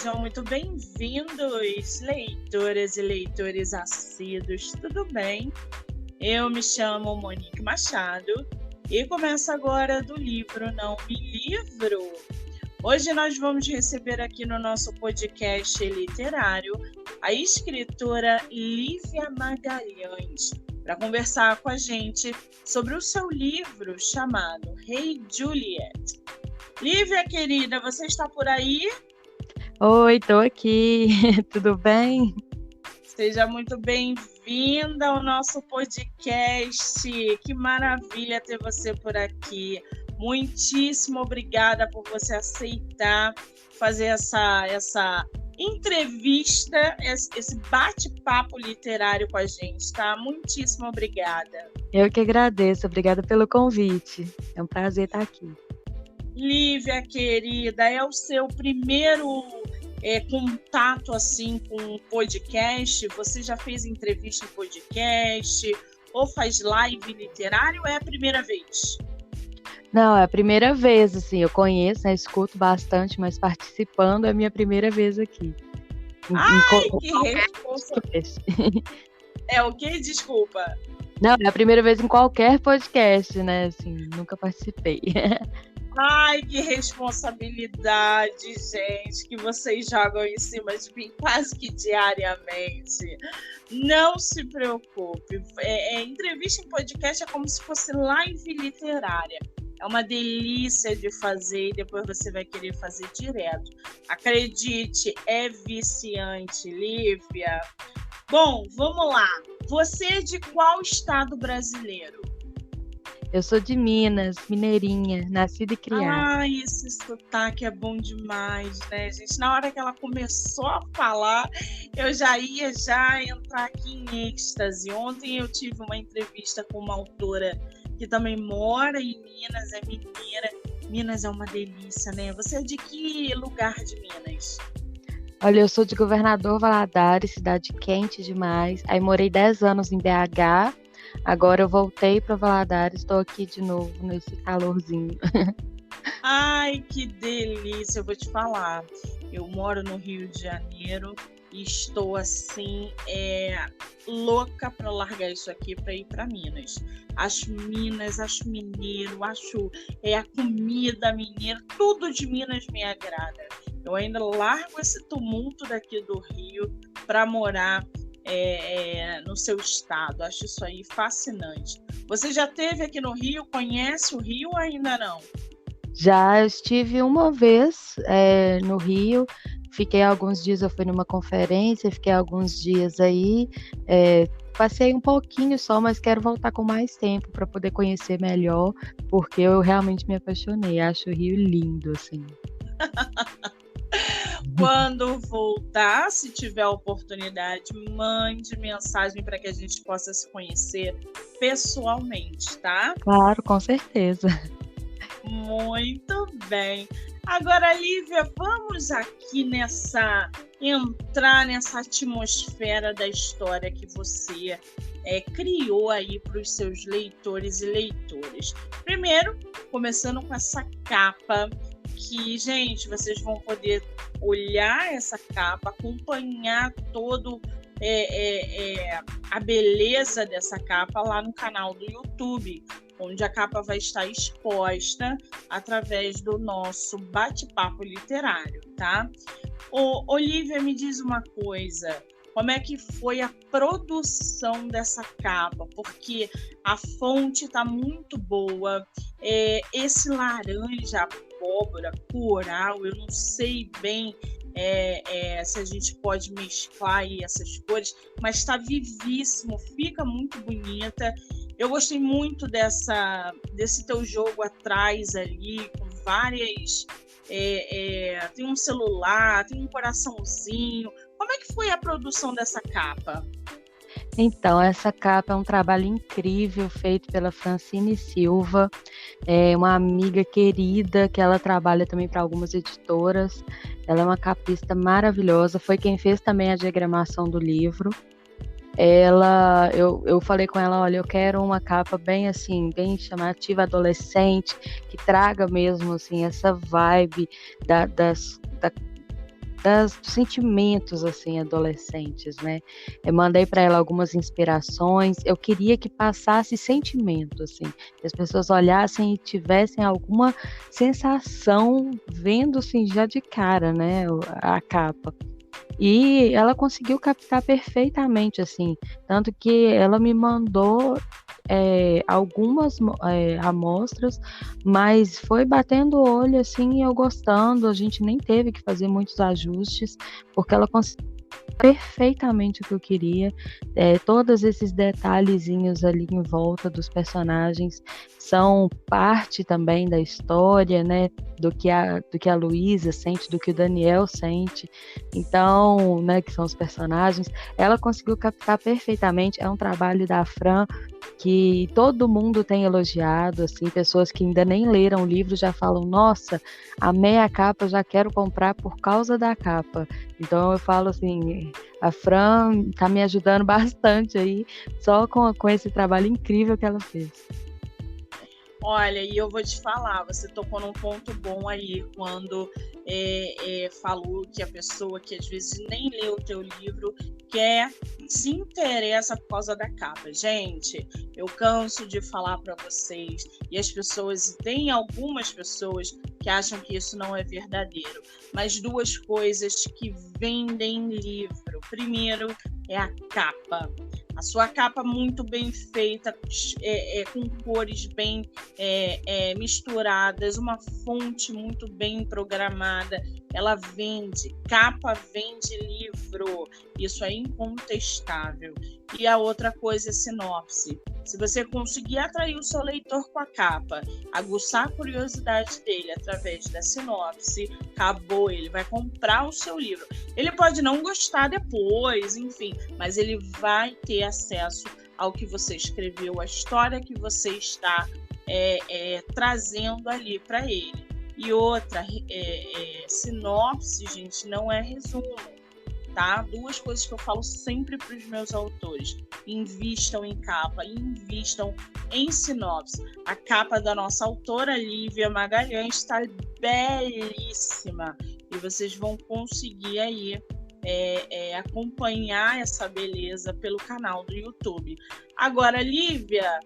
Sejam muito bem-vindos, leitoras e leitores assíduos, tudo bem? Eu me chamo Monique Machado e começo agora do livro Não Me Livro. Hoje nós vamos receber aqui no nosso podcast literário a escritora Lívia Magalhães para conversar com a gente sobre o seu livro chamado Hey Juliet. Lívia, querida, você está por aí? Oi, tô aqui, tudo bem? Seja muito bem-vinda ao nosso podcast. Que maravilha ter você por aqui. Muitíssimo obrigada por você aceitar fazer essa entrevista, esse bate-papo literário com a gente, tá? Muitíssimo obrigada. Eu que agradeço, obrigada pelo convite. É um prazer estar aqui. Lívia, querida, é o seu primeiro contato assim com podcast? Você já fez entrevista em podcast ou faz live literário ou é a primeira vez? Não, é a primeira vez, assim, eu conheço, né, escuto bastante, mas participando é a minha primeira vez aqui. Ai, que responsa! É o quê? Desculpa. Não, é a primeira vez em qualquer podcast, né, assim, nunca participei. Ai, que responsabilidade, gente, que vocês jogam em cima de mim quase que diariamente. Não se preocupe. Entrevista em podcast é como se fosse live literária. É uma delícia de fazer e depois você vai querer fazer direto. Acredite, é viciante, Lívia. Bom, vamos lá. Você é de qual estado brasileiro? Eu sou de Minas, mineirinha, nascida e criada. Ai, esse sotaque é bom demais, né, gente? Na hora que ela começou a falar, eu já ia entrar aqui em êxtase. Ontem eu tive uma entrevista com uma autora que também mora em Minas, é mineira. Minas é uma delícia, né? Você é de que lugar de Minas? Olha, eu sou de Governador Valadares, cidade quente demais. Aí morei 10 anos em BH. Agora eu voltei para Valadares, estou aqui de novo nesse calorzinho. Ai, que delícia! Eu vou te falar. Eu moro no Rio de Janeiro e estou assim, louca para largar isso aqui para ir para Minas. Acho Minas, acho mineiro, acho a comida mineira, tudo de Minas me agrada. Eu ainda largo esse tumulto daqui do Rio para morar no seu estado. Acho isso aí fascinante. Você já esteve aqui no Rio? Conhece o Rio ou ainda não? Já estive uma vez no Rio, fiquei alguns dias, eu fui numa conferência, fiquei alguns dias aí, passei um pouquinho só, mas quero voltar com mais tempo para poder conhecer melhor, porque eu realmente me apaixonei, acho o Rio lindo, assim. Quando voltar, se tiver a oportunidade, mande mensagem para que a gente possa se conhecer pessoalmente, tá? Claro, com certeza. Muito bem. Agora, Lívia, vamos aqui entrar nessa atmosfera da história que você criou aí para os seus leitores e leitoras. Primeiro, começando com essa capa que, gente, vocês vão poder olhar essa capa, acompanhar todo a beleza dessa capa lá no canal do YouTube, onde a capa vai estar exposta através do nosso bate-papo literário, tá? Olívia, me diz uma coisa, como é que foi a produção dessa capa? Porque a fonte está muito boa, esse laranja, abóbora, coral, eu não sei bem se a gente pode mesclar aí essas cores, mas está vivíssimo, fica muito bonita. Eu gostei muito desse teu jogo atrás ali, com várias... tem um celular, tem um coraçãozinho. Como é que foi a produção dessa capa? Então, essa capa é um trabalho incrível feito pela Francine Silva, uma amiga querida que ela trabalha também para algumas editoras. Ela é uma capista maravilhosa, foi quem fez também a diagramação do livro. Eu falei com ela, olha, eu quero uma capa bem assim, bem chamativa, adolescente, que traga mesmo assim essa vibe da dos sentimentos assim adolescentes, né? Eu mandei para ela algumas inspirações. Eu queria que passasse sentimento, assim, que as pessoas olhassem e tivessem alguma sensação vendo assim já de cara, né? A capa. E ela conseguiu captar perfeitamente, assim, tanto que ela me mandou algumas amostras, mas foi batendo o olho, assim, e eu gostando, a gente nem teve que fazer muitos ajustes, porque ela conseguiu perfeitamente o que eu queria. Todos esses detalhezinhos ali em volta dos personagens são parte também da história, né? Do que a Luísa sente, do que o Daniel sente. Então, né, que são os personagens, ela conseguiu captar perfeitamente. É um trabalho da Fran que todo mundo tem elogiado, assim, pessoas que ainda nem leram o livro já falam, nossa, amei a capa, já quero comprar por causa da capa. Então eu falo assim, a Fran está me ajudando bastante aí, só com esse trabalho incrível que ela fez. Olha, e eu vou te falar, você tocou num ponto bom aí, quando falou que a pessoa que às vezes nem leu o teu livro se interessa por causa da capa. Gente, eu canso de falar para vocês, e as pessoas, tem algumas pessoas que acham que isso não é verdadeiro, mas duas coisas que vendem livro. Primeiro é a capa. A sua capa muito bem feita, com cores bem misturadas, uma fonte muito bem programada, ela vende. Capa vende livro, isso é incontestável. E a outra coisa é sinopse. Se você conseguir atrair o seu leitor com a capa, aguçar a curiosidade dele através da sinopse, acabou, ele vai comprar o seu livro. Ele pode não gostar depois, enfim, mas ele vai ter acesso ao que você escreveu, a história que você está trazendo ali para ele. E outra, sinopse, gente, não é resumo, tá? Duas coisas que eu falo sempre para os meus autores: invistam em capa, invistam em sinopse. A capa da nossa autora Lívia Magalhães está belíssima e vocês vão conseguir aí acompanhar essa beleza pelo canal do YouTube. Agora, Lívia,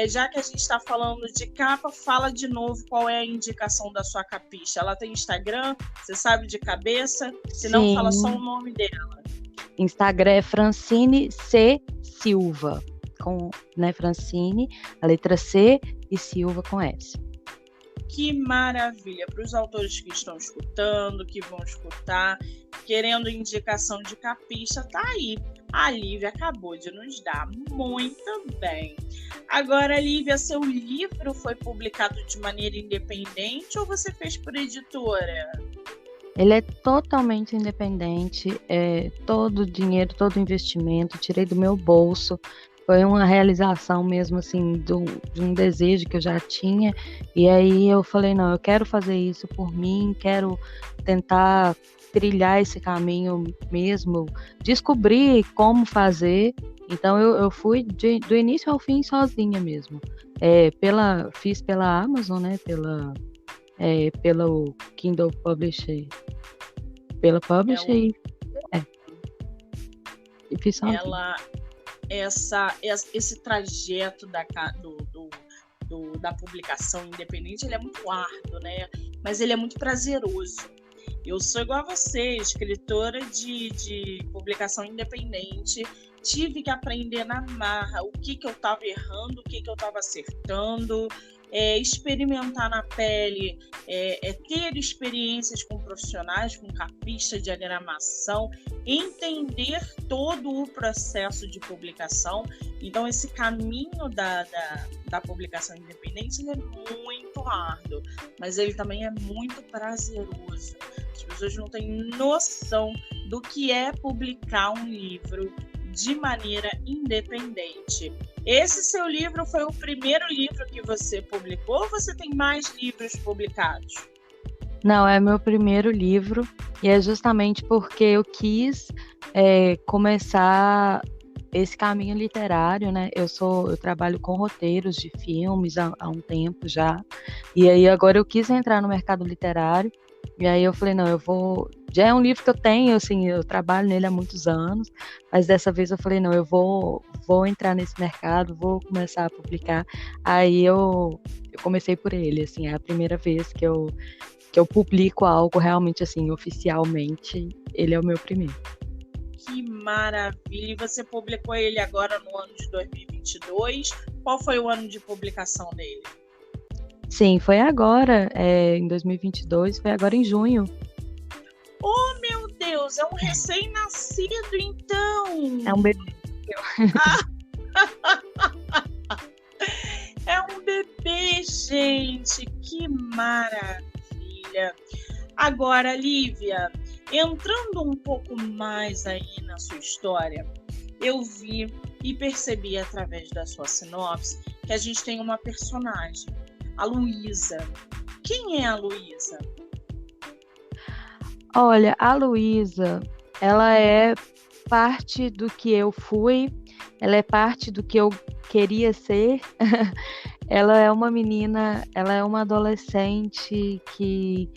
já que a gente está falando de capa, fala de novo qual é a indicação da sua capixa. Ela tem Instagram? Você sabe de cabeça? Se não, fala só o nome dela. Instagram é Francine C. Silva, com, né, Francine, a letra C e Silva com S. Que maravilha! Para os autores que estão escutando, que vão escutar, querendo indicação de capixa, tá aí. A Lívia acabou de nos dar. Muito bem. Agora, Lívia, seu livro foi publicado de maneira independente ou você fez por editora? Ele é totalmente independente, todo o dinheiro, todo o investimento, tirei do meu bolso. Foi uma realização mesmo, assim, de um desejo que eu já tinha. E aí eu falei, não, eu quero fazer isso por mim, quero tentar trilhar esse caminho mesmo, descobrir como fazer. Então eu fui do início ao fim sozinha mesmo. Fiz pela Amazon, né? Pelo Kindle Publisher. Pela Publisher. E fiz sozinha. Esse trajeto da publicação independente, ele é muito árduo, né? Mas ele é muito prazeroso. Eu sou igual a você, escritora de publicação independente, tive que aprender na marra o que eu estava errando, o que eu estava acertando, experimentar na pele, ter experiências com profissionais, com capista, diagramação, entender todo o processo de publicação. Então, esse caminho da publicação independente, ele é muito árduo, mas ele também é muito prazeroso. As pessoas não têm noção do que é publicar um livro de maneira independente. Esse seu livro foi o primeiro livro que você publicou ou você tem mais livros publicados? Não, é meu primeiro livro e é justamente porque eu quis começar esse caminho literário, né? Eu trabalho com roteiros de filmes há um tempo já, e aí agora eu quis entrar no mercado literário, e aí eu falei, não, eu vou já é um livro que eu tenho, assim, eu trabalho nele há muitos anos, mas dessa vez eu falei, não, eu vou entrar nesse mercado, vou começar a publicar. Aí eu comecei por ele, assim, é a primeira vez que eu publico algo realmente, assim, oficialmente, ele é o meu primeiro. Que maravilha! E você publicou ele agora no ano de 2022? Qual foi o ano de publicação dele? Sim, foi agora, em 2022, foi agora em junho. Oh, meu Deus, é um recém-nascido, então! É um bebê. É um bebê, gente! Que maravilha! Agora, Lívia, entrando um pouco mais aí na sua história, eu vi e percebi através da sua sinopse que a gente tem uma personagem, a Luísa. Quem é a Luísa? Olha, a Luísa, ela é parte do que eu fui, ela é parte do que eu queria ser. Ela é uma menina, ela é uma adolescente que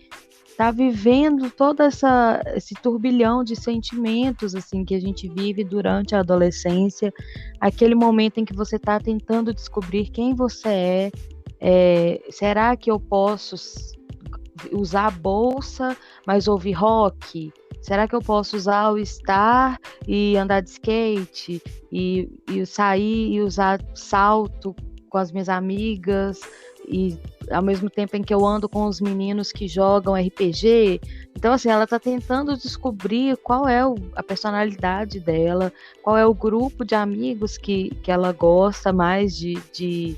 está vivendo todo esse turbilhão de sentimentos assim que a gente vive durante a adolescência, aquele momento em que você está tentando descobrir quem você será que eu posso usar a bolsa, mas ouvir rock? Será que eu posso usar o Star e andar de skate e sair e usar salto com as minhas amigas e ao mesmo tempo em que eu ando com os meninos que jogam RPG? Então, assim, ela está tentando descobrir qual é a personalidade dela, qual é o grupo de amigos que ela gosta mais de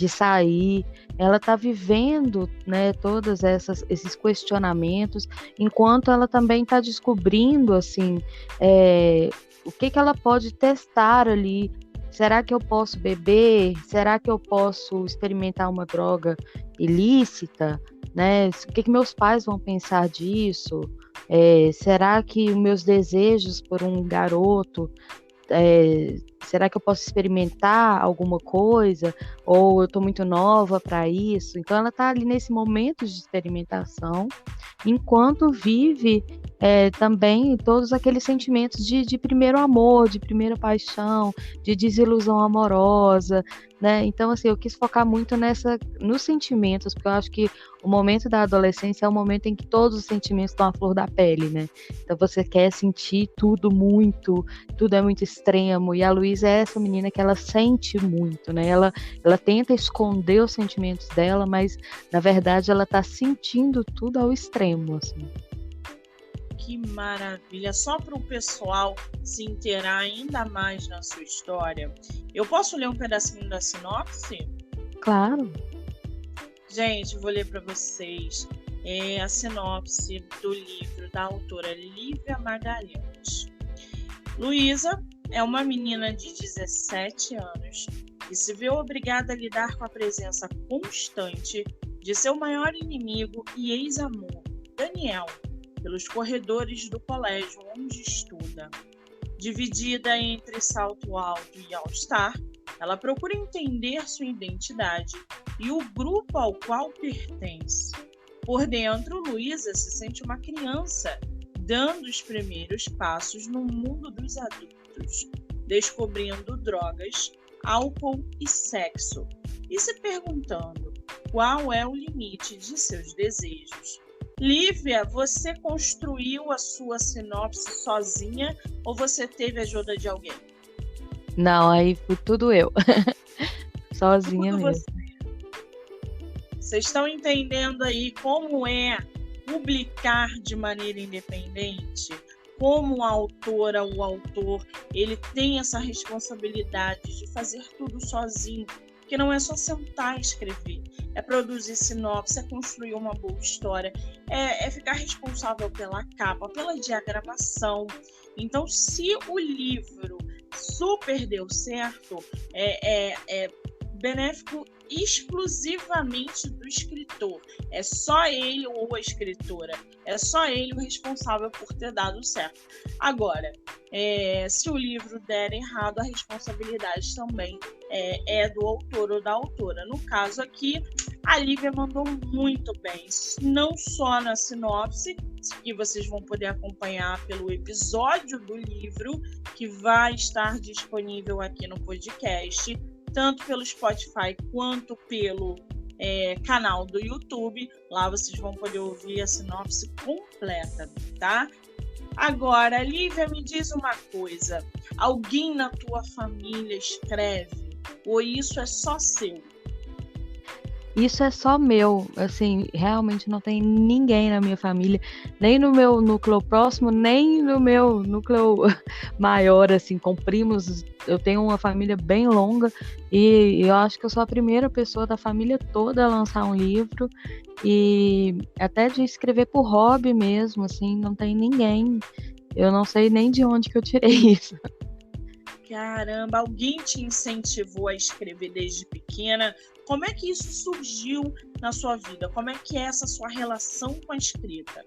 sair. Ela está vivendo, né, todos esses questionamentos, enquanto ela também está descobrindo, assim, o que ela pode testar ali. Será que eu posso beber? Será que eu posso experimentar uma droga ilícita? Né? O que meus pais vão pensar disso? Será que os meus desejos por um garoto, será que eu posso experimentar alguma coisa? Ou eu estou muito nova para isso? Então ela está ali nesse momento de experimentação, enquanto vive também todos aqueles sentimentos de primeiro amor, de primeira paixão, de desilusão amorosa, né? Então, assim, eu quis focar muito nos sentimentos, porque eu acho que o momento da adolescência é o momento em que todos os sentimentos estão à flor da pele, né? Então você quer sentir tudo muito, tudo é muito extremo, e a Luísa é essa menina que ela sente muito, né? Ela tenta esconder os sentimentos dela, mas na verdade ela tá sentindo tudo ao extremo, assim. Que maravilha! Só para o pessoal se inteirar ainda mais na sua história, eu posso ler um pedacinho da sinopse? Claro. Gente, vou ler para vocês a sinopse do livro da autora Lívia Magalhães. Luísa é uma menina de 17 anos que se vê obrigada a lidar com a presença constante de seu maior inimigo e ex-amor, Daniel, pelos corredores do colégio onde estuda. Dividida entre salto alto e all-star, ela procura entender sua identidade e o grupo ao qual pertence. Por dentro, Luísa se sente uma criança, dando os primeiros passos no mundo dos adultos, descobrindo drogas, álcool e sexo, e se perguntando qual é o limite de seus desejos. Lívia, você construiu a sua sinopse sozinha ou você teve ajuda de alguém? Não, aí foi tudo eu. Sozinha Tudo mesmo. Vocês estão entendendo aí como é publicar de maneira independente? Como a autora, o autor, ele tem essa responsabilidade de fazer tudo sozinho. Porque não é só sentar e escrever, é produzir sinopse, é construir uma boa história, é ficar responsável pela capa, pela diagramação. Então, se o livro super deu certo, é benéfico exclusivamente do escritor. É só ele ou a escritora, é só ele o responsável por ter dado certo. Agora, se o livro der errado, a responsabilidade também é do autor ou da autora. No caso aqui, A Lívia mandou muito bem, não só na sinopse, que vocês vão poder acompanhar pelo episódio do livro, que vai estar disponível aqui no podcast, tanto pelo Spotify quanto pelo canal do YouTube. Lá vocês vão poder ouvir a sinopse completa, tá? Agora, Lívia, me diz uma coisa. Alguém na tua família escreve? Ou isso é só seu? Isso é só meu, assim, realmente não tem ninguém na minha família, nem no meu núcleo próximo, nem no meu núcleo maior, assim, com primos. Eu tenho uma família bem longa e eu acho que eu sou a primeira pessoa da família toda a lançar um livro, e até de escrever por hobby mesmo, assim, não tem ninguém. Eu não sei nem de onde que eu tirei isso. Caramba, alguém te incentivou a escrever desde pequena? Como é que isso surgiu na sua vida? Como é que é essa sua relação com a escrita?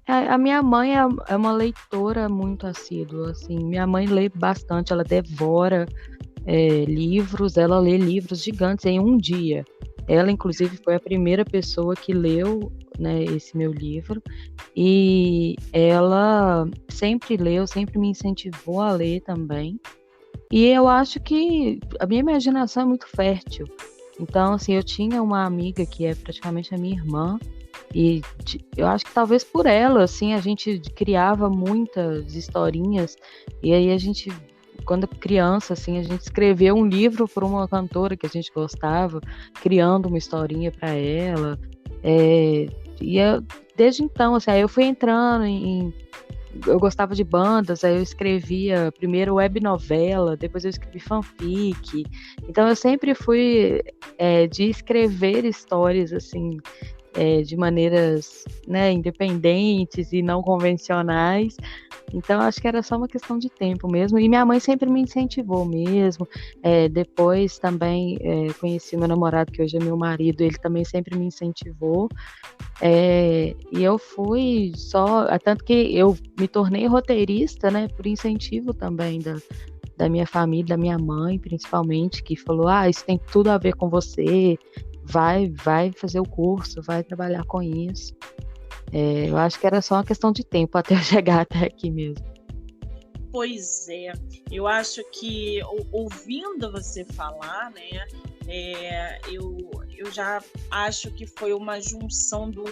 A minha mãe é uma leitora muito assídua, assim. Minha mãe lê bastante, ela devora livros, ela lê livros gigantes em um dia. Ela, inclusive, foi a primeira pessoa que leu, né, esse meu livro, e ela sempre leu, sempre me incentivou a ler também. E eu acho que a minha imaginação é muito fértil. Então, assim, eu tinha uma amiga que é praticamente a minha irmã, e eu acho que talvez por ela, assim, a gente criava muitas historinhas, e aí a gente, quando criança, assim, a gente escreveu um livro para uma cantora que a gente gostava, criando uma historinha para ela. Desde então, assim, aí eu fui entrando eu gostava de bandas, aí eu escrevia primeiro web novela, depois eu escrevi fanfic. Então eu sempre fui de escrever histórias, assim, de maneiras, né, independentes e não convencionais. Então acho que era só uma questão de tempo mesmo, e minha mãe sempre me incentivou mesmo. Depois também conheci meu namorado, que hoje é meu marido, ele também sempre me incentivou. E eu fui tanto que eu me tornei roteirista, né, por incentivo também da minha família, da minha mãe, principalmente, que falou: isso tem tudo a ver com você, vai fazer o curso, vai trabalhar com isso. Eu acho que era só uma questão de tempo até eu chegar até aqui mesmo. Pois é, eu acho que ouvindo você falar, né, eu já acho que foi uma junção do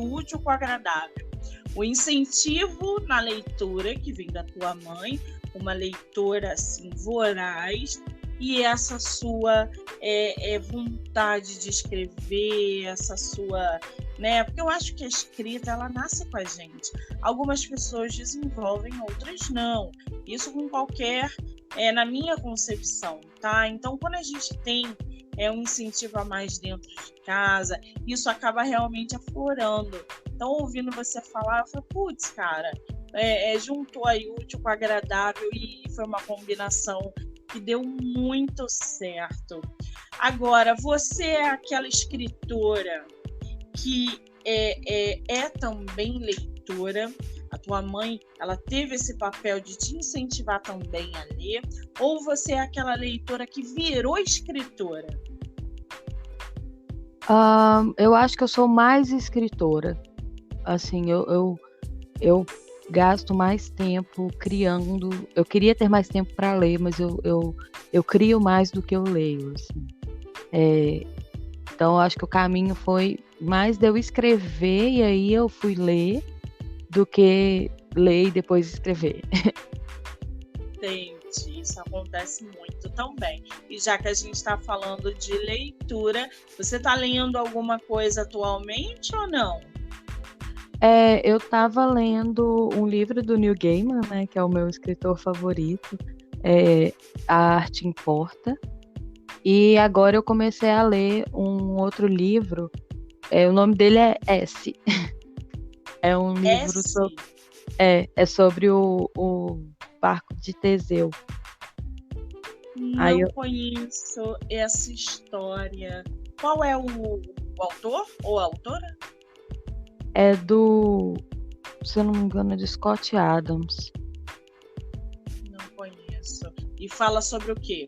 útil com o agradável. O incentivo na leitura, que vem da tua mãe, uma leitora assim voraz, e essa sua vontade de escrever, essa sua, né? Porque eu acho que a escrita, ela nasce com a gente. Algumas pessoas desenvolvem, outras não. Isso com qualquer, na minha concepção, tá? Então, quando a gente tem um incentivo a mais dentro de casa, isso acaba realmente aflorando. Então, ouvindo você falar, eu falei, putz, cara, juntou aí o útil com o agradável e foi uma combinação que deu muito certo. Agora, você é aquela escritora que é também leitora. A tua mãe, ela teve esse papel de te incentivar também a ler, ou você é aquela leitora que virou escritora? Eu acho que eu sou mais escritora. Assim, eu gasto mais tempo criando. Eu queria ter mais tempo para ler, mas eu crio mais do que eu leio, assim. Então, eu acho que o caminho foi mais de eu escrever e aí eu fui ler, do que ler e depois escrever. Entendi, isso acontece muito também. E já que a gente está falando de leitura, você está lendo alguma coisa atualmente ou não? Eu estava lendo um livro do Neil Gaiman, né, que é o meu escritor favorito, A Arte Importa. E agora eu comecei a ler um outro livro, o nome dele é S. É um livro sobre o barco de Teseu. Não conheço essa história. Qual é o autor ou a autora? É se eu não me engano, é de Scott Adams. Não conheço. E fala sobre o quê?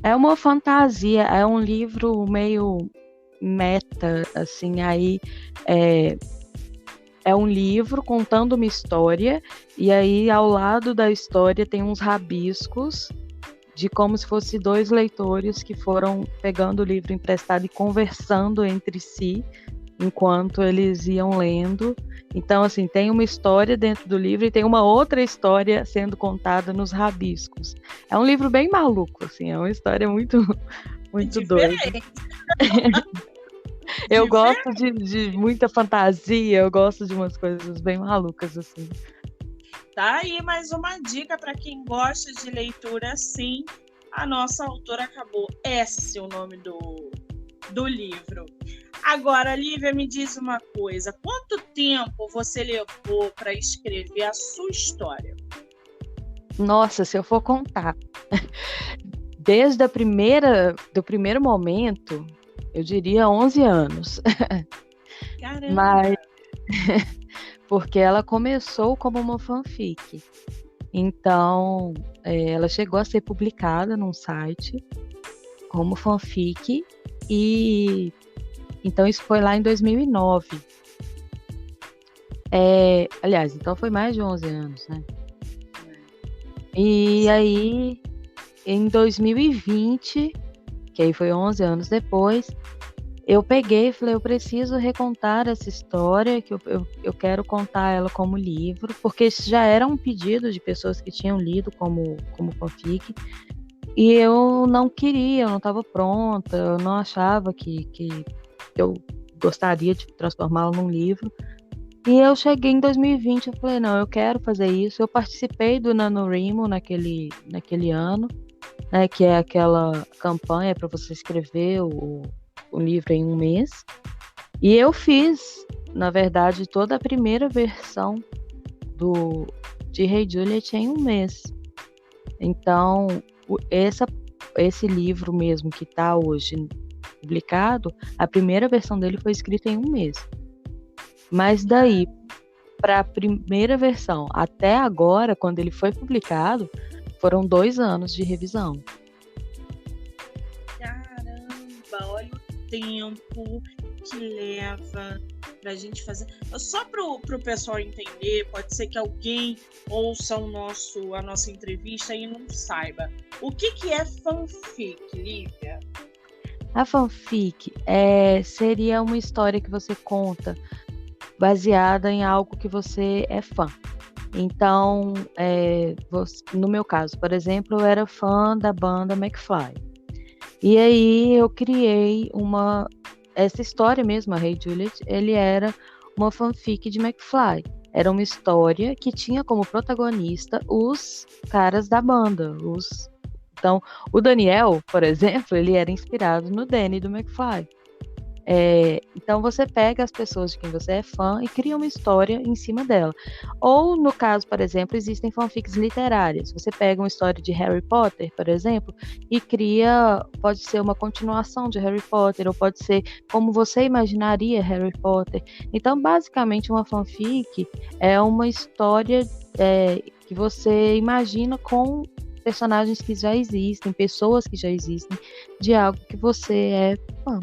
É uma fantasia, é um livro meio meta, assim, aí é, é um livro contando uma história, e aí ao lado da história tem uns rabiscos de como se fosse dois leitores que foram pegando o livro emprestado e conversando entre si enquanto eles iam lendo. Então, assim, tem uma história dentro do livro e tem uma outra história sendo contada nos rabiscos. É um livro bem maluco, assim, é uma história muito, muito doida. Diferente. Eu Diferente. gosto de muita fantasia, eu gosto de umas coisas bem malucas, assim. Tá aí mais uma dica para quem gosta de leitura assim. A nossa autora acabou. Esse é o nome do livro. Agora, Lívia, me diz uma coisa. Quanto tempo você levou para escrever a sua história? Nossa, se eu for contar, desde do primeiro momento, eu diria 11 anos. Caramba! Mas porque ela começou como uma fanfic. Então, ela chegou a ser publicada num site como fanfic, e então isso foi lá em 2009. Aliás, então foi mais de 11 anos, né? E aí, em 2020, que aí foi 11 anos depois, eu peguei e falei, eu preciso recontar essa história, que eu quero contar ela como livro, porque isso já era um pedido de pessoas que tinham lido como fanfic, e eu não queria, eu não estava pronta, eu não achava que eu gostaria de transformá-lo num livro. E eu cheguei em 2020, eu falei, não, eu quero fazer isso. Eu participei do NaNoWriMo naquele ano, né, que é aquela campanha para você escrever o livro em um mês. E eu fiz, na verdade, toda a primeira versão de Hey Juliet em um mês. Então, esse livro mesmo que está hoje publicado, a primeira versão dele foi escrita em um mês. Mas daí, para a primeira versão até agora, quando ele foi publicado, foram 2 anos de revisão. Caramba, olha o tempo que leva para a gente fazer. Só para o pessoal entender, pode ser que alguém ouça a nossa entrevista e não saiba. O que é fanfic, Lívia? A fanfic seria uma história que você conta baseada em algo que você é fã. Então, no meu caso, por exemplo, eu era fã da banda McFly. E aí eu criei essa história mesmo, a Hey Juliet, ele era uma fanfic de McFly. Era uma história que tinha como protagonista os caras da banda. Então, o Daniel, por exemplo, ele era inspirado no Danny do McFly. Então você pega as pessoas de quem você é fã e cria uma história em cima dela. Ou no caso, por exemplo, existem fanfics literárias. Você pega uma história de Harry Potter, por exemplo, e pode ser uma continuação de Harry Potter, ou pode ser como você imaginaria Harry Potter. Então, basicamente, uma fanfic é uma história que você imagina com personagens que já existem, pessoas que já existem, de algo que você é fã.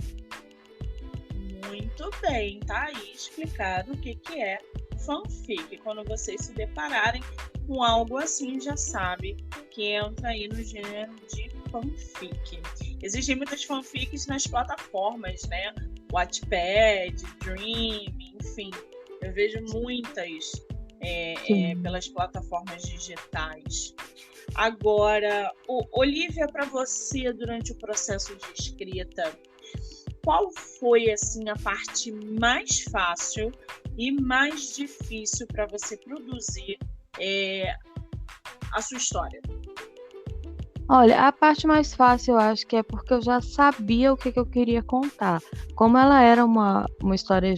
Muito bem, tá aí explicado o que é fanfic. Quando vocês se depararem com algo assim, já sabe que entra aí no gênero de fanfic. Existem muitas fanfics nas plataformas, né? Wattpad, Dream, enfim. Eu vejo muitas pelas plataformas digitais. Agora, Olivia, para você, durante o processo de escrita, qual foi assim a parte mais fácil e mais difícil para você produzir a sua história? Olha, a parte mais fácil eu acho que é porque eu já sabia o que eu queria contar. Como ela era uma história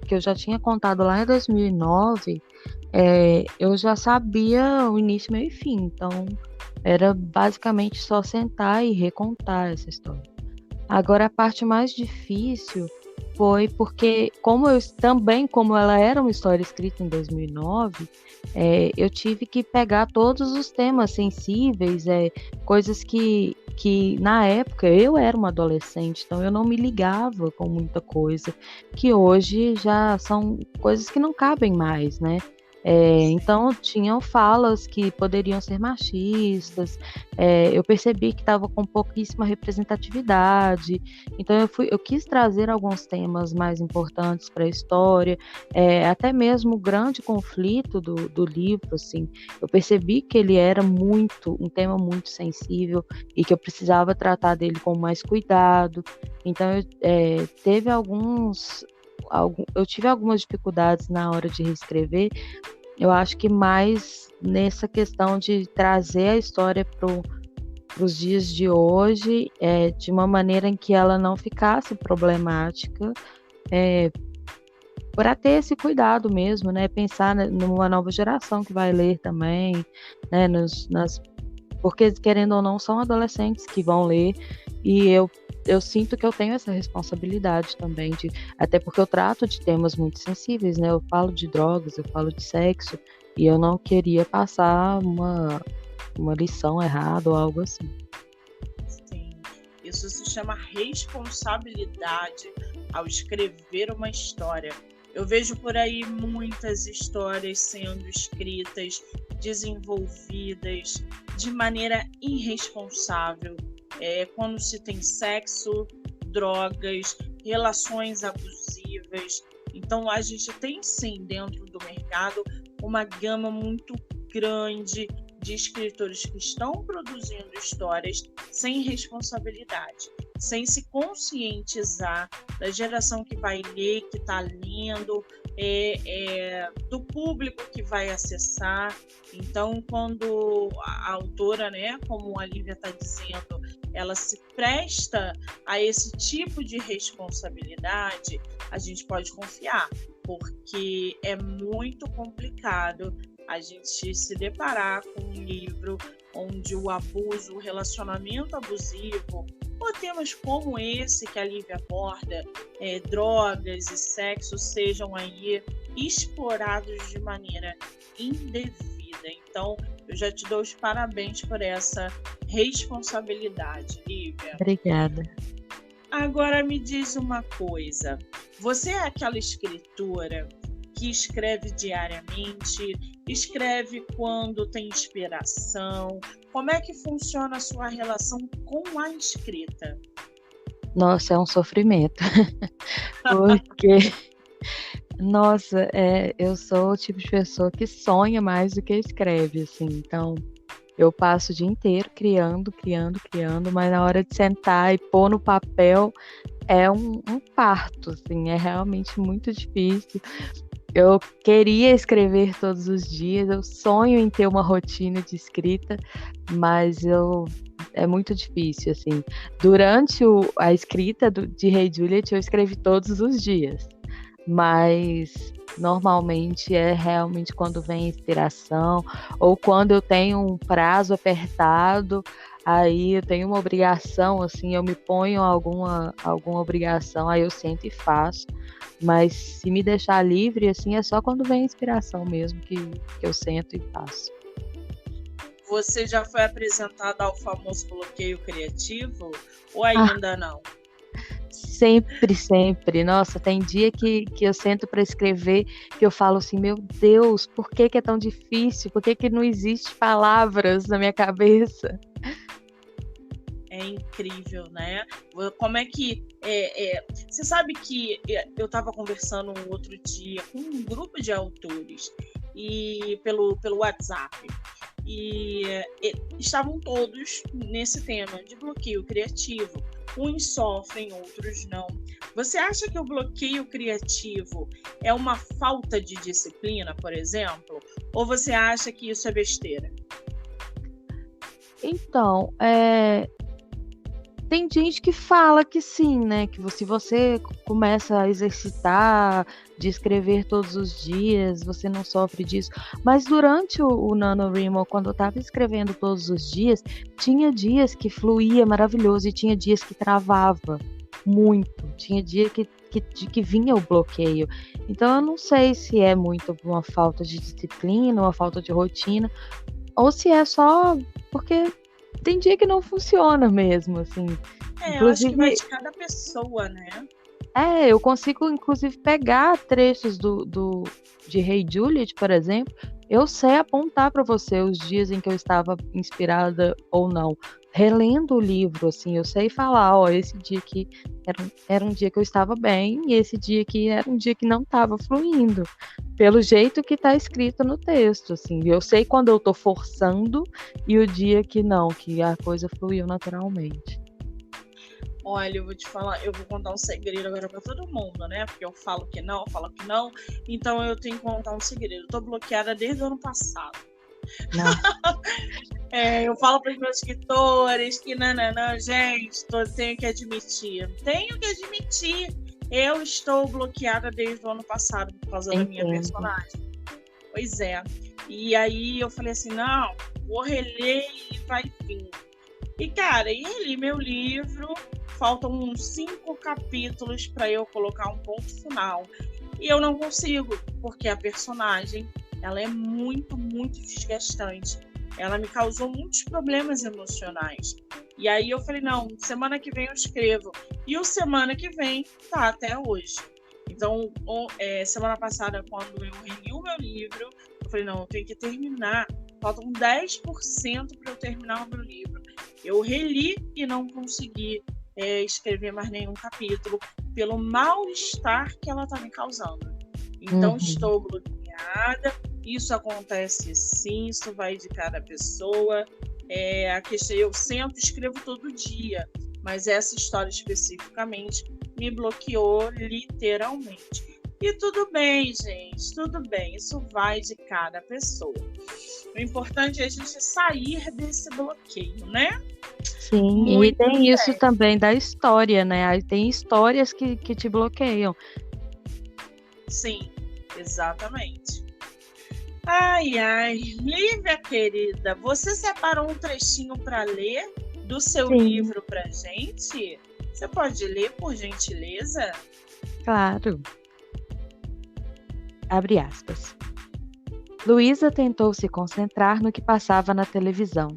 que eu já tinha contado lá em 2009, eu já sabia o início, meio e fim. Então, era basicamente só sentar e recontar essa história. Agora, a parte mais difícil foi porque, como ela era uma história escrita em 2009, eu tive que pegar todos os temas sensíveis, coisas que que na época eu era uma adolescente, então eu não me ligava com muita coisa, que hoje já são coisas que não cabem mais, né? Então tinham falas que poderiam ser machistas, eu percebi que estava com pouquíssima representatividade, então eu quis trazer alguns temas mais importantes para a história, até mesmo o grande conflito do livro, assim, eu percebi que ele era um tema muito sensível e que eu precisava tratar dele com mais cuidado, então eu tive algumas dificuldades na hora de reescrever. Eu acho que mais nessa questão de trazer a história para os dias de hoje, de uma maneira em que ela não ficasse problemática, para ter esse cuidado mesmo, né? Pensar numa nova geração que vai ler também, né? Porque, querendo ou não, são adolescentes que vão ler, e eu sinto que eu tenho essa responsabilidade também, até porque eu trato de temas muito sensíveis, né? Eu falo de drogas, eu falo de sexo, e eu não queria passar uma lição errada ou algo assim. Sim, isso se chama responsabilidade ao escrever uma história. Eu vejo por aí muitas histórias sendo escritas, desenvolvidas de maneira irresponsável, quando se tem sexo, drogas, relações abusivas. Então, a gente tem sim dentro do mercado uma gama muito grande de escritores que estão produzindo histórias sem responsabilidade, sem se conscientizar da geração que vai ler, que está lendo, do público que vai acessar. Então, quando a autora, né, como a Lívia está dizendo, ela se presta a esse tipo de responsabilidade, a gente pode confiar, porque é muito complicado a gente se deparar com um livro onde o abuso, o relacionamento abusivo, ou temas como esse que a Lívia aborda, drogas e sexo, sejam aí explorados de maneira indevida. Então, eu já te dou os parabéns por essa responsabilidade, Lívia. Obrigada. Agora me diz uma coisa, você é aquela escritora que escreve diariamente, escreve quando tem inspiração? Como é que funciona a sua relação com a escrita? Nossa, é um sofrimento. Porque, nossa, eu sou o tipo de pessoa que sonha mais do que escreve, assim. Então, eu passo o dia inteiro criando, mas na hora de sentar e pôr no papel é um parto, assim. É realmente muito difícil. Eu queria escrever todos os dias, eu sonho em ter uma rotina de escrita, mas é muito difícil, assim. Durante a escrita de Hey Juliet, eu escrevi todos os dias, mas normalmente é realmente quando vem inspiração, ou quando eu tenho um prazo apertado, aí eu tenho uma obrigação, assim, eu me ponho alguma obrigação, aí eu sento e faço. Mas se me deixar livre, assim, é só quando vem a inspiração mesmo que eu sento e faço. Você já foi apresentada ao famoso bloqueio criativo ou ainda não? Sempre. Nossa, tem dia que eu sento para escrever que eu falo assim, meu Deus, por que é tão difícil? Por que não existe palavras na minha cabeça? É incrível, né? Como é que... Você sabe que eu estava conversando um outro dia com um grupo de autores e pelo WhatsApp, e estavam todos nesse tema de bloqueio criativo. Uns sofrem, outros não. Você acha que o bloqueio criativo é uma falta de disciplina, por exemplo? Ou você acha que isso é besteira? Então, tem gente que fala que sim, né? Que se você começa a exercitar, de escrever todos os dias, você não sofre disso. Mas durante o NaNoWriMo, quando eu estava escrevendo todos os dias, tinha dias que fluía maravilhoso e tinha dias que travava muito. Tinha dia que vinha o bloqueio. Então eu não sei se é muito uma falta de disciplina, uma falta de rotina, ou se é só porque tem dia que não funciona mesmo, assim. Eu acho que vai Inclusive, de cada pessoa, né? eu consigo, inclusive, pegar trechos de Hey Juliet, por exemplo. Eu sei apontar para você os dias em que eu estava inspirada ou não. Relendo o livro, assim, eu sei falar, ó, esse dia aqui era um dia que eu estava bem e esse dia aqui era um dia que não estava fluindo, pelo jeito que está escrito no texto, assim. Eu sei quando eu estou forçando e o dia que não, que a coisa fluiu naturalmente. Olha, eu vou te falar, eu vou contar um segredo agora pra todo mundo, né? Porque eu falo que não, então eu tenho que contar um segredo. Eu tô bloqueada desde o ano passado. Nossa, Eu falo para os meus escritores que não, gente, tenho que admitir. Eu estou bloqueada desde o ano passado por causa da minha entendo. personagem. Pois é. E aí eu falei assim, não, vou reler e vai vir. E, cara, e reli meu livro, faltam uns 5 capítulos para eu colocar um ponto final. E eu não consigo, porque a personagem, ela é muito, muito desgastante. Ela me causou muitos problemas emocionais. E aí eu falei, não, semana que vem eu escrevo. E o semana que vem tá até hoje. Então, semana passada, quando eu reli o meu livro, eu falei, não, eu tenho que terminar. Faltam 10% para eu terminar o meu livro. Eu reli e não consegui escrever mais nenhum capítulo pelo mal-estar que ela está me causando. Então, estou bloqueada. Isso acontece sim, isso vai de cada pessoa. A questão, eu sento e escrevo todo dia, mas essa história especificamente me bloqueou literalmente. E tudo bem, gente, tudo bem, isso vai de cada pessoa. O importante é a gente sair desse bloqueio, né? Sim, Muito e tem isso bem. também da história, né? Aí tem histórias que te bloqueiam. Sim, exatamente. Ai, ai, Lívia querida, você separou um trechinho para ler do seu Sim, livro pra gente? Você pode ler, por gentileza? claro. Abre aspas. Luísa tentou se concentrar no que passava na televisão.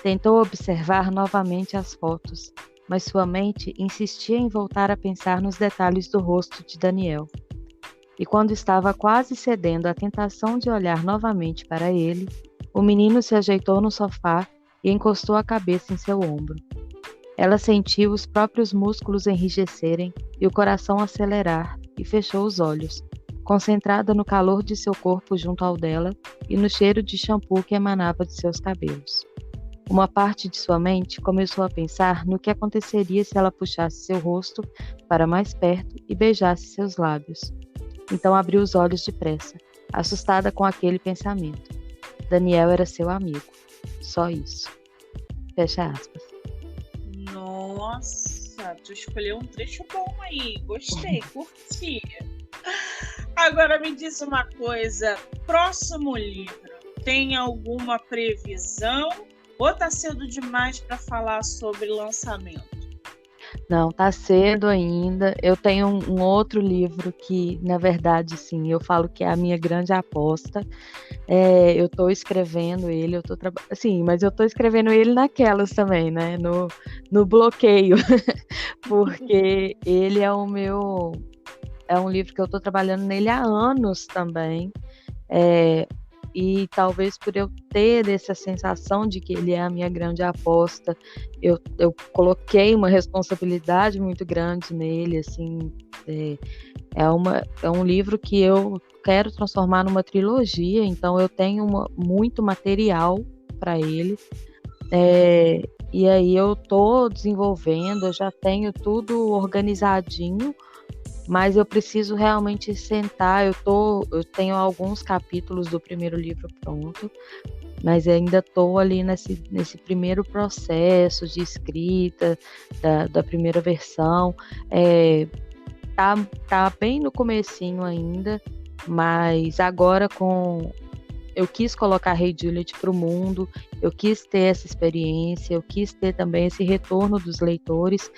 Tentou observar novamente as fotos, mas sua mente insistia em voltar a pensar nos detalhes do rosto de Daniel. E quando estava quase cedendo à tentação de olhar novamente para ele, o menino se ajeitou no sofá e encostou a cabeça em seu ombro. Ela sentiu os próprios músculos enrijecerem e o coração acelerar, e fechou os olhos, concentrada no calor de seu corpo junto ao dela e no cheiro de shampoo que emanava de seus cabelos. Uma parte de sua mente começou a pensar no que aconteceria se ela puxasse seu rosto para mais perto e beijasse seus lábios. Então abriu os olhos depressa, assustada com aquele pensamento. Daniel era seu amigo. Só isso. Fecha aspas. Nossa, tu escolheu um trecho bom aí. Gostei, curti. Agora me diz uma coisa. Próximo livro, tem alguma previsão? Ou tá cedo demais para falar sobre lançamento? Não, tá cedo ainda. Eu tenho um outro livro que, na verdade, sim, eu falo que é a minha grande aposta. Eu estou escrevendo ele, sim, mas eu estou escrevendo ele naquelas também, né? No bloqueio, porque ele é um livro que eu estou trabalhando nele há anos também. E talvez por eu ter essa sensação de que ele é a minha grande aposta, eu coloquei uma responsabilidade muito grande nele, assim, é um livro que eu quero transformar numa trilogia, então eu tenho muito material para ele, e aí eu estou desenvolvendo, eu já tenho tudo organizadinho, mas eu preciso realmente sentar. Eu tenho alguns capítulos do primeiro livro pronto, mas ainda estou ali nesse primeiro processo de escrita da primeira versão. Tá bem no comecinho ainda, mas agora eu quis colocar Hey Juliet para o mundo, eu quis ter essa experiência, eu quis ter também esse retorno dos leitores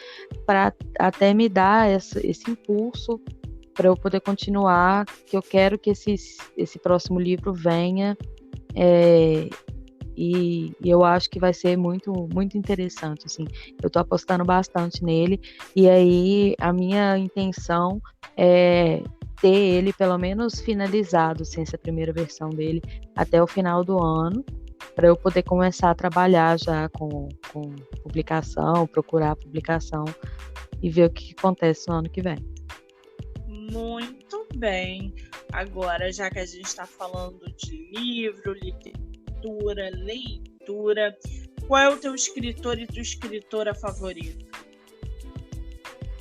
para até me dar esse impulso para eu poder continuar, que eu quero que esse próximo livro venha e eu acho que vai ser muito, muito interessante, assim. Eu tô apostando bastante nele, e aí a minha intenção é ter ele pelo menos finalizado, assim, essa primeira versão dele, até o final do ano, para eu poder começar a trabalhar já com publicação, procurar publicação e ver o que acontece no ano que vem. Muito bem. Agora, já que a gente está falando de livro, literatura, leitura, qual é o teu escritor e tua escritora favorita?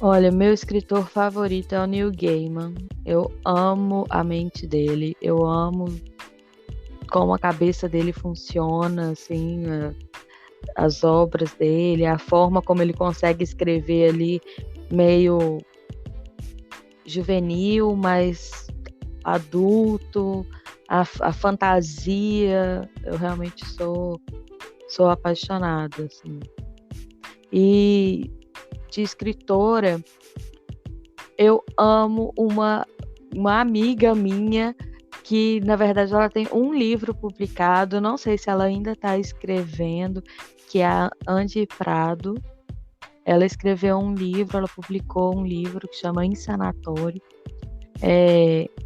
Olha, meu escritor favorito é o Neil Gaiman. Eu amo a mente dele, eu amo como a cabeça dele funciona, assim, as obras dele, a forma como ele consegue escrever ali, meio juvenil, mas adulto, a fantasia. Eu realmente sou apaixonada, assim. E de escritora, eu amo uma amiga minha que, na verdade, ela tem um livro publicado, não sei se ela ainda está escrevendo, que é a Andy Prado. Ela escreveu um livro, ela publicou um livro que chama Em Sanatório.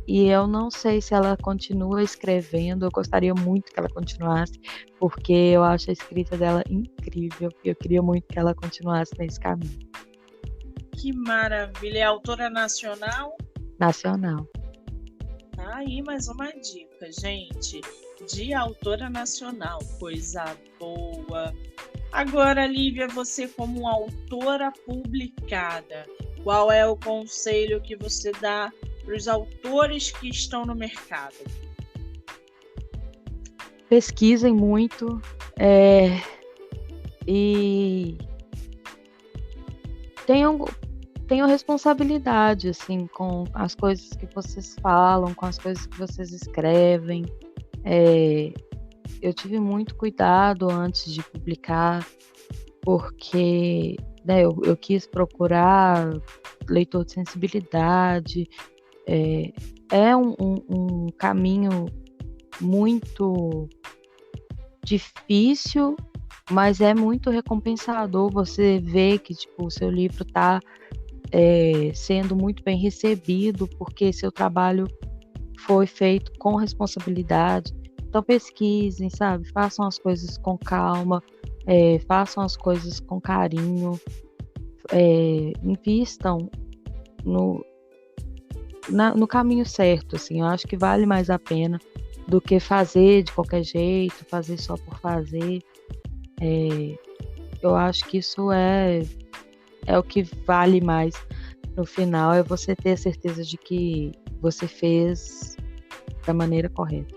E eu não sei se ela continua escrevendo, eu gostaria muito que ela continuasse, porque eu acho a escrita dela incrível, e eu queria muito que ela continuasse nesse caminho. Que maravilha! É autora nacional? Nacional. Tá aí mais uma dica, gente, de autora nacional, coisa boa. Agora, Lívia, você como autora publicada, qual é o conselho que você dá para os autores que estão no mercado? Pesquisem muito e tenham responsabilidade, assim, com as coisas que vocês falam, com as coisas que vocês escrevem. Eu tive muito cuidado antes de publicar, porque, né, eu quis procurar leitor de sensibilidade. É um caminho muito difícil, mas é muito recompensador você ver que, tipo, o seu livro está sendo muito bem recebido, porque seu trabalho foi feito com responsabilidade. Então pesquisem, sabe? Façam as coisas com calma, façam as coisas com carinho, invistam no caminho certo, assim. Eu acho que vale mais a pena do que fazer de qualquer jeito, fazer só por fazer. Eu acho que isso é o que vale mais no final, é você ter a certeza de que você fez da maneira correta.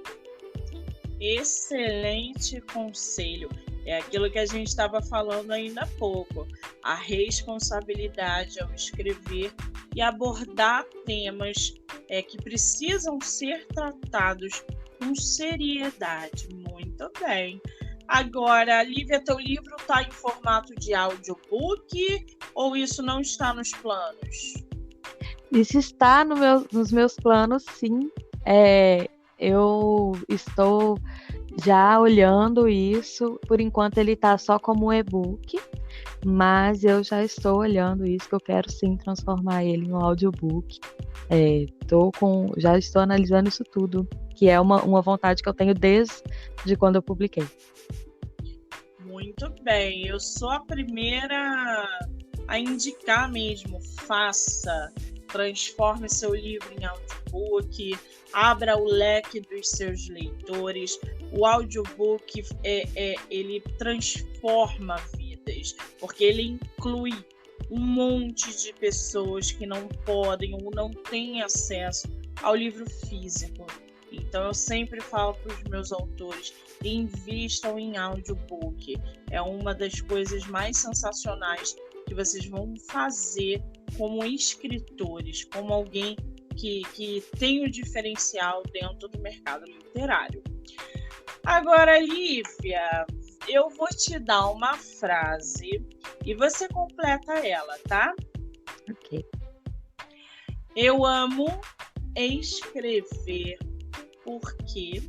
Excelente conselho. É aquilo que a gente estava falando ainda há pouco. A responsabilidade ao escrever e abordar temas que precisam ser tratados com seriedade. Muito bem. Agora, Lívia, teu livro está em formato de audiobook ou isso não está nos planos? Isso está nos meus planos, sim. Eu estou já olhando isso. Por enquanto ele está só como e-book, mas eu já estou olhando isso, que eu quero sim transformar ele em um audiobook. Já estou analisando isso tudo, que é uma vontade que eu tenho desde quando eu publiquei. Muito bem, eu sou a primeira a indicar mesmo, transforme seu livro em audiobook, abra o leque dos seus leitores. O audiobook ele transforma vidas, porque ele inclui um monte de pessoas que não podem ou não têm acesso ao livro físico. Então eu sempre falo para os meus autores, invistam em audiobook. É uma das coisas mais sensacionais que vocês vão fazer como escritores, como alguém que tem o diferencial dentro do mercado literário. Agora, Lívia, eu vou te dar uma frase e você completa ela, tá? Ok. Eu amo escrever porque...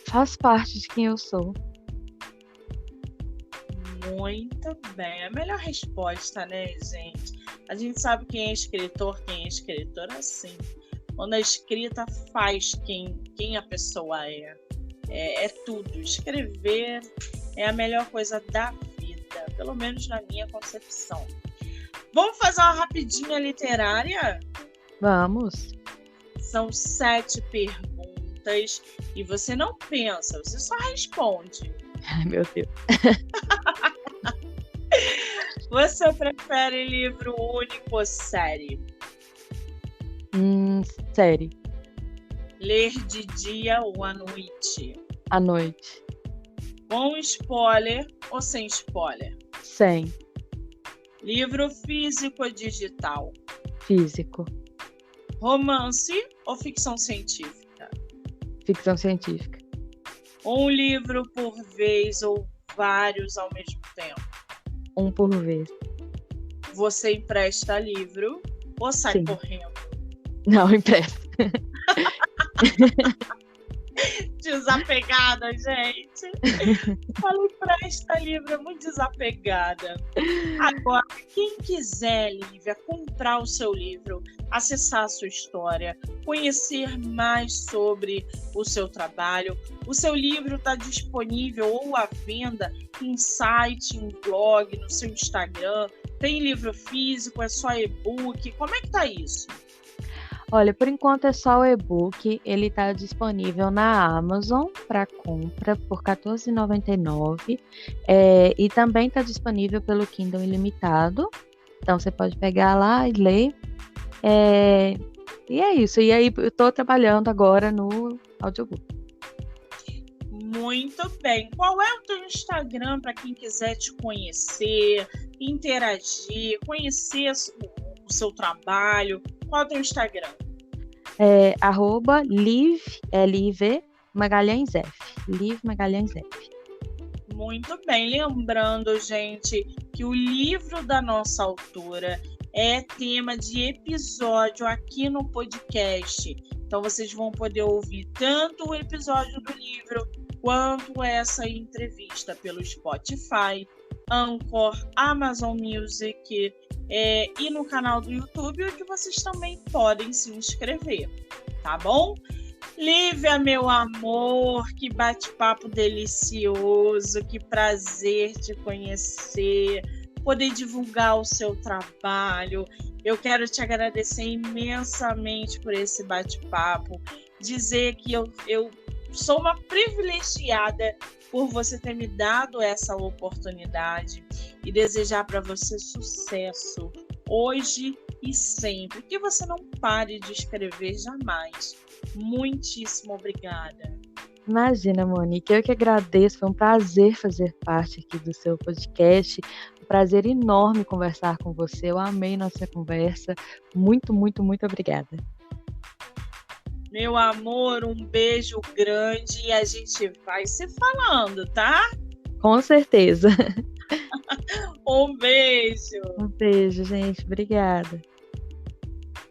faz parte de quem eu sou. Muito bem. A melhor resposta, né, gente? A gente sabe quem é escritor, quem é escritora, assim. Quando a escrita faz quem a pessoa é. É tudo. Escrever é a melhor coisa da vida, pelo menos na minha concepção. Vamos fazer uma rapidinha literária? Vamos. São 7 perguntas e você não pensa, você só responde. Ai, meu Deus. Você prefere livro único ou série? Série. Ler de dia ou à noite? À noite. Com spoiler ou sem spoiler? Sem. Livro físico ou digital? Físico. Romance ou ficção científica? Ficção científica. Um livro por vez ou vários ao mesmo tempo? Um por vez. Você empresta livro ou sai Sim. correndo? Não, empresta. Desapegada, gente. Fala, empresta livro, é muito desapegada. Agora, quem quiser, Lívia, comprar o seu livro, acessar a sua história, conhecer mais sobre o seu trabalho, o seu livro está disponível ou à venda em site, em blog, no seu Instagram. Tem livro físico, é só e-book? Como é que tá isso? Olha, por enquanto é só o e-book. Ele está disponível na Amazon para compra por R$14,99. E também está disponível pelo Kindle Ilimitado. Então você pode pegar lá e ler. E é isso. E aí eu estou trabalhando agora no audiobook. Muito bem. Qual é o teu Instagram para quem quiser te conhecer, interagir, conhecer o seu trabalho? Qual é o teu Instagram? @Liv, L-I-V, Magalhães F. Liv Magalhães F. Muito bem. Lembrando, gente, que o livro da nossa autora é tema de episódio aqui no podcast. Então, vocês vão poder ouvir tanto o episódio do livro quanto essa entrevista pelo Spotify, Anchor, Amazon Music e no canal do YouTube, onde vocês também podem se inscrever, tá bom? Lívia, meu amor, que bate-papo delicioso, que prazer te conhecer, poder divulgar o seu trabalho. Eu quero te agradecer imensamente por esse bate-papo, dizer que eu sou uma privilegiada por você ter me dado essa oportunidade e desejar para você sucesso hoje e sempre. Que você não pare de escrever jamais. Muitíssimo obrigada. Imagina, Monique, eu que agradeço. Foi um prazer fazer parte aqui do seu podcast. Um prazer enorme conversar com você. Eu amei nossa conversa. Muito, muito, muito obrigada. Meu amor, um beijo grande e a gente vai se falando, tá? Com certeza. Um beijo. Um beijo, gente. Obrigada.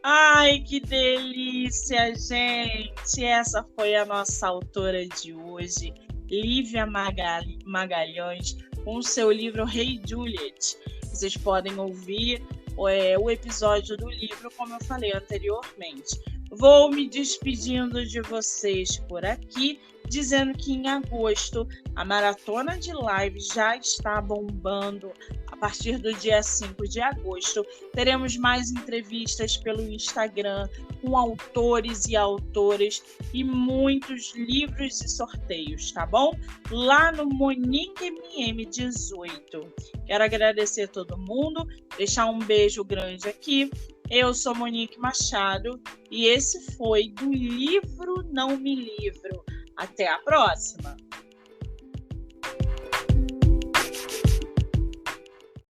Ai, que delícia, gente! Essa foi a nossa autora de hoje, Lívia Magalhães, com o seu livro Rei Juliet. Vocês podem ouvir o episódio do livro, como eu falei anteriormente. Vou me despedindo de vocês por aqui, dizendo que em agosto a maratona de live já está bombando. A partir do dia 5 de agosto, teremos mais entrevistas pelo Instagram com autores e autoras e muitos livros e sorteios, tá bom? Lá no Monique MM18. Quero agradecer a todo mundo, deixar um beijo grande aqui. Eu sou Monique Machado e esse foi do livro Não Me Livro. Até a próxima!